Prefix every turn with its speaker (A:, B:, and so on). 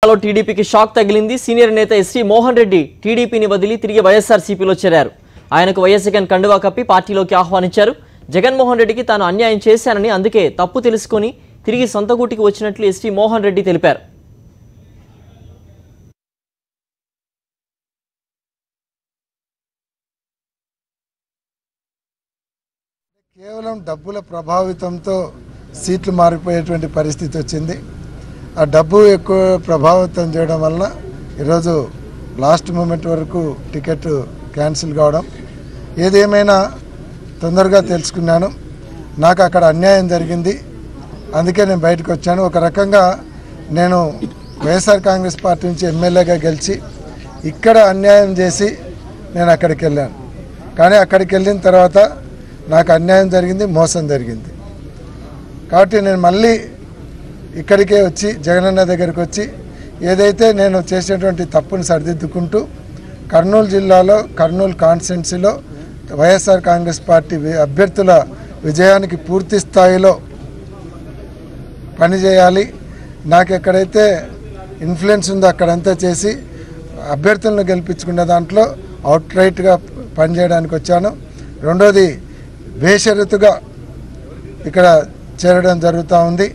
A: టీడీపీకి షాక్ తగిలింది. సీనియర్ నేత ఎస్టీ మోహన్ రెడ్డి టీడీపీని వదిలి తిరిగి వైఎస్ఆర్సీపీలో చేరారు. ఆయనకు వైఎస్ఆర్ కండువా కప్పి పార్టీలోకి ఆహ్వానించారు. జగన్మోహన్ రెడ్డికి తాను అన్యాయం చేశానని, అందుకే తప్పు తెలుసుకొని తిరిగి సొంత గూటికి వచ్చినట్లు ఎస్టీ మోహన్ రెడ్డి తెలిపారు.
B: కేవలం డబ్బుల ప్రభావితంతో సీట్లు మారిపోయేటువంటి పరిస్థితి వచ్చింది. ఆ డబ్బు ఎక్కువ ప్రభావితం చేయడం వల్ల ఈరోజు లాస్ట్ మూమెంట్ వరకు టికెట్ క్యాన్సిల్ కావడం. ఏదేమైనా తొందరగా తెలుసుకున్నాను. నాకు అక్కడ అన్యాయం జరిగింది, అందుకే నేను బయటకు వచ్చాను. ఒక రకంగా నేను వైఎస్ఆర్ కాంగ్రెస్ పార్టీ నుంచి ఎమ్మెల్యేగా గెలిచి ఇక్కడ అన్యాయం చేసి నేను అక్కడికి వెళ్ళాను. కానీ అక్కడికి వెళ్ళిన తర్వాత నాకు అన్యాయం జరిగింది, మోసం జరిగింది. కాబట్టి నేను మళ్ళీ ఇక్కడికే వచ్చి జగనన్న దగ్గరికి వచ్చి ఏదైతే నేను చేసినటువంటి తప్పును సరిదిద్దుకుంటూ కర్నూలు జిల్లాలో కర్నూలు కాన్స్టిట్యున్సీలో వైఎస్ఆర్ కాంగ్రెస్ పార్టీ అభ్యర్థుల విజయానికి పూర్తి స్థాయిలో పనిచేయాలి. నాకు ఎక్కడైతే ఇన్ఫ్లుయెన్స్ ఉందో అక్కడంతా చేసి అభ్యర్థులను గెలిపించుకునే దాంట్లో అవుట్ రైట్గా పనిచేయడానికి వచ్చాను. రెండోది బేషరతుగా ఇక్కడ చేరడం జరుగుతూ ఉంది.